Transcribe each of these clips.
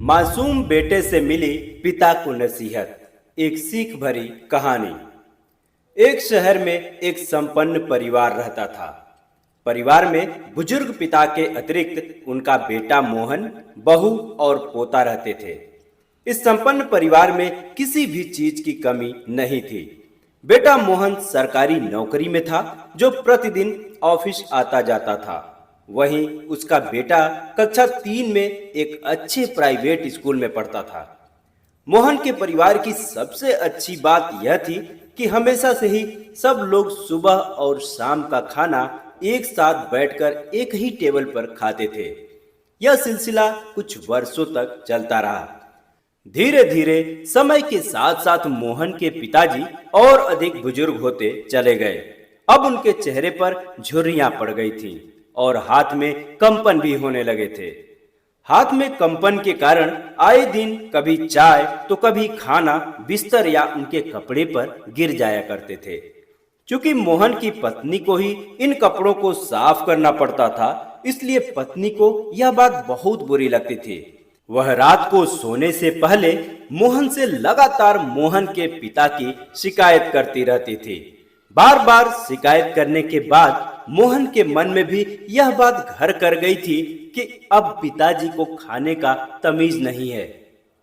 मासूम बेटे से मिली पिता को नसीहत। एक सीख भरी कहानी। एक शहर में एक संपन्न परिवार रहता था। परिवार में बुजुर्ग पिता के अतिरिक्त उनका बेटा मोहन, बहू और पोता रहते थे। इस संपन्न परिवार में किसी भी चीज की कमी नहीं थी। बेटा मोहन सरकारी नौकरी में था, जो प्रतिदिन ऑफिस आता जाता था। वहीं उसका बेटा कक्षा 3 में एक अच्छे प्राइवेट स्कूल में पढ़ता था। मोहन के परिवार की सबसे अच्छी बात यह थी कि हमेशा से ही सब लोग सुबह और शाम का खाना एक साथ बैठकर एक ही टेबल पर खाते थे। यह सिलसिला कुछ वर्षों तक चलता रहा। धीरे धीरे समय के साथ साथ मोहन के पिताजी और अधिक बुजुर्ग होते चले गए। अब उनके चेहरे पर झुर्रियां पड़ गई थीं और हाथ में कंपन भी होने लगे थे। हाथ में कंपन के कारण आए दिन कभी चाय तो कभी खाना बिस्तर या उनके कपड़े पर गिर जाया करते थे। क्योंकि मोहन की पत्नी को ही इन कपड़ों को साफ करना पड़ता था, इसलिए पत्नी को यह बात बहुत बुरी लगती थी। वह रात को सोने से पहले मोहन से लगातार मोहन के पिता की शिकायत करती रहती थी। बार बार शिकायत करने के बाद मोहन के मन में भी यह बात घर कर गई थी कि अब पिताजी को खाने का तमीज नहीं है।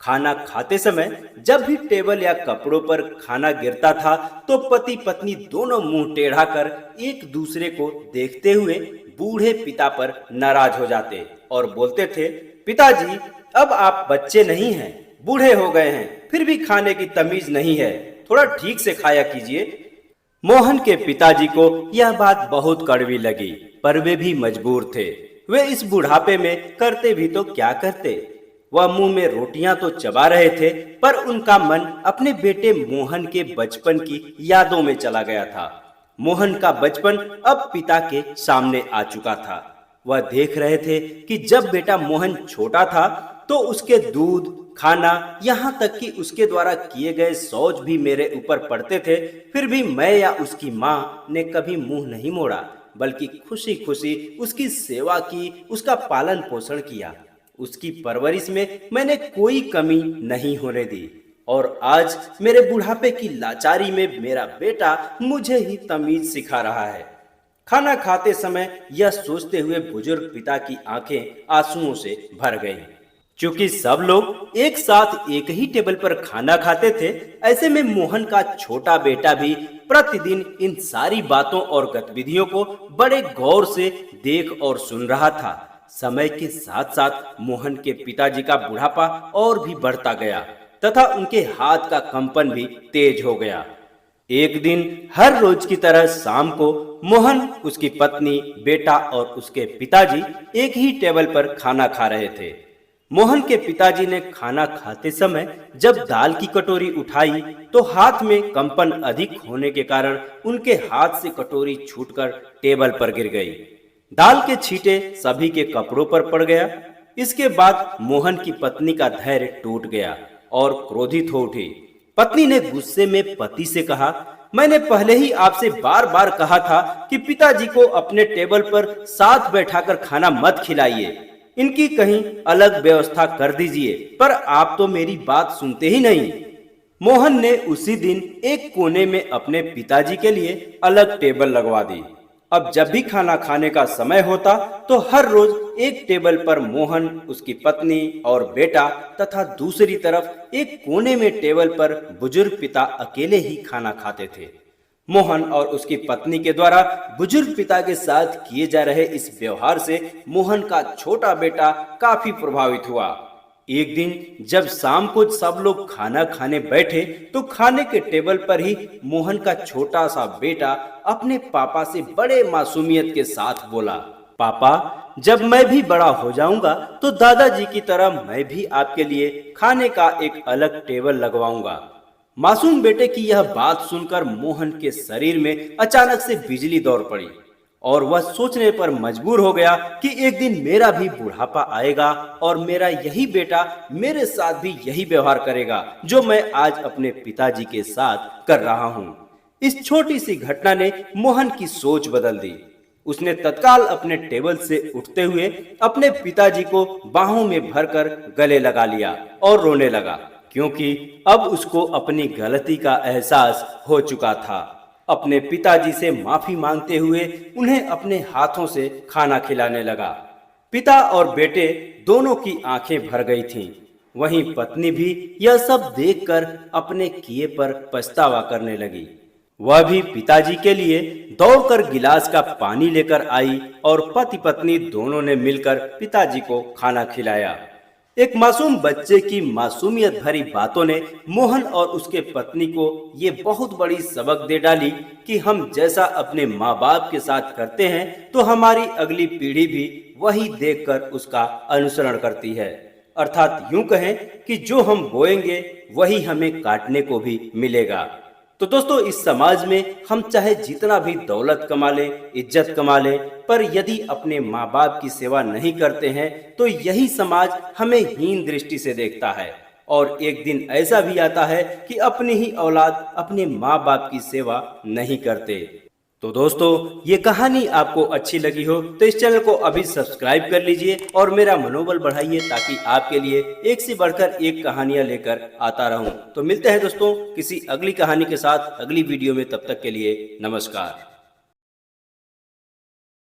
खाना खाते समय जब भी टेबल या कपड़ों पर खाना गिरता था तो पति पत्नी दोनों मुंह टेढ़ा कर एक दूसरे को देखते हुए बूढ़े पिता पर नाराज हो जाते और बोलते थे, पिताजी अब आप बच्चे नहीं हैं, बूढ़े हो गए हैं, फिर भी खाने की तमीज नहीं है, थोड़ा ठीक से खाया कीजिए। मोहन के पिताजी को यह बात बहुत कड़वी लगी, पर वे भी मजबूर थे। वे इस बुढ़ापे में करते भी तो क्या करते। वह मुंह में रोटियां तो चबा रहे थे, पर उनका मन अपने बेटे मोहन के बचपन की यादों में चला गया था। मोहन का बचपन अब पिता के सामने आ चुका था। वह देख रहे थे कि जब बेटा मोहन छोटा था तो उसके दूध, खाना, यहाँ तक कि उसके द्वारा किए गए शौच भी मेरे ऊपर पड़ते थे, फिर भी मैं या उसकी माँ ने कभी मुंह नहीं मोड़ा, बल्कि खुशी खुशी उसकी सेवा की, उसका पालन पोषण किया। उसकी परवरिश में मैंने कोई कमी नहीं होने दी। और आज मेरे बुढ़ापे की लाचारी में मेरा बेटा मुझे ही तमीज सिखा रहा है। खाना खाते समय यह सोचते हुए बुजुर्ग पिता की आंखें आंसुओं से भर गईं। क्योंकि सब लोग एक साथ एक ही टेबल पर खाना खाते थे, ऐसे में मोहन का छोटा बेटा भी प्रतिदिन इन सारी बातों और गतिविधियों को बड़े गौर से देख और सुन रहा था। समय के साथ साथ मोहन के पिताजी का बुढ़ापा और भी बढ़ता गया तथा उनके हाथ का कंपन भी तेज हो गया। एक दिन हर रोज की तरह शाम को मोहन, उसकी पत्नी, बेटा और उसके पिताजी एक ही टेबल पर खाना खा रहे थे। मोहन के पिताजी ने खाना खाते समय जब दाल की कटोरी उठाई तो हाथ में कंपन अधिक होने के कारण उनके हाथ से कटोरी छूटकर टेबल पर गिर गई। दाल के छींटे सभी के कपड़ों पर पड़ गया। इसके बाद मोहन की पत्नी का धैर्य टूट गया और क्रोधित हो उठी। पत्नी ने गुस्से में पति से कहा, मैंने पहले ही आपसे बार बार कहा था कि पिताजी को अपने टेबल पर साथ बैठाकर खाना मत खिलाइए, इनकी कहीं अलग व्यवस्था कर दीजिए, पर आप तो मेरी बात सुनते ही नहीं। मोहन ने उसी दिन एक कोने में अपने पिताजी के लिए अलग टेबल लगवा दी। अब जब भी खाना खाने का समय होता तो हर रोज एक टेबल पर मोहन, उसकी पत्नी और बेटा तथा दूसरी तरफ एक कोने में टेबल पर बुजुर्ग पिता अकेले ही खाना खाते थे। मोहन और उसकी पत्नी के द्वारा बुजुर्ग पिता के साथ किए जा रहे इस व्यवहार से मोहन का छोटा बेटा काफी प्रभावित हुआ। एक दिन जब शाम को सब लोग खाना खाने बैठे तो खाने के टेबल पर ही मोहन का छोटा सा बेटा अपने पापा से बड़े मासूमियत के साथ बोला, पापा जब मैं भी बड़ा हो जाऊंगा तो दादाजी की तरह मैं भी आपके लिए खाने का एक अलग टेबल लगवाऊंगा। मासूम बेटे की यह बात सुनकर मोहन के शरीर में अचानक से बिजली दौड़ पड़ी और वह सोचने पर मजबूर हो गया कि एक दिन मेरा भी बुढ़ापा आएगा और मेरा यही बेटा मेरे साथ भी यही व्यवहार करेगा जो मैं आज अपने पिताजी के साथ कर रहा हूँ। इस छोटी सी घटना ने मोहन की सोच बदल दी। उसने तत्काल अपने टेबल से उठते हुए अपने पिताजी को बाहों में भरकर गले लगा लिया और रोने लगा, क्योंकि अब उसको अपनी गलती का एहसास हो चुका था। अपने पिताजी से माफी मांगते हुए उन्हें अपने हाथों से खाना खिलाने लगा। पिता और बेटे दोनों की आंखें भर गई थीं। वहीं पत्नी भी यह सब देखकर अपने किए पर पछतावा करने लगी। वह भी पिताजी के लिए दौड़कर गिलास का पानी लेकर आई और पति पत्नी दोनों ने मिलकर पिताजी को खाना खिलाया। एक मासूम बच्चे की मासूमियत भरी बातों ने मोहन और उसके पत्नी को ये बहुत बड़ी सबक दे डाली कि हम जैसा अपने माँ बाप के साथ करते हैं तो हमारी अगली पीढ़ी भी वही देखकर उसका अनुसरण करती है। अर्थात यूं कहें कि जो हम बोएंगे वही हमें काटने को भी मिलेगा। तो दोस्तों, इस समाज में हम चाहे जितना भी दौलत कमा लें, इज्जत कमा लें, पर यदि अपने माँ बाप की सेवा नहीं करते हैं तो यही समाज हमें हीन दृष्टि से देखता है। और एक दिन ऐसा भी आता है कि अपनी ही औलाद अपने माँ बाप की सेवा नहीं करते। तो दोस्तों, ये कहानी आपको अच्छी लगी हो तो इस चैनल को अभी सब्सक्राइब कर लीजिए और मेरा मनोबल बढ़ाइए, ताकि आपके लिए एक से बढ़कर एक कहानियां लेकर आता रहूं। तो मिलते हैं दोस्तों किसी अगली कहानी के साथ अगली वीडियो में। तब तक के लिए नमस्कार।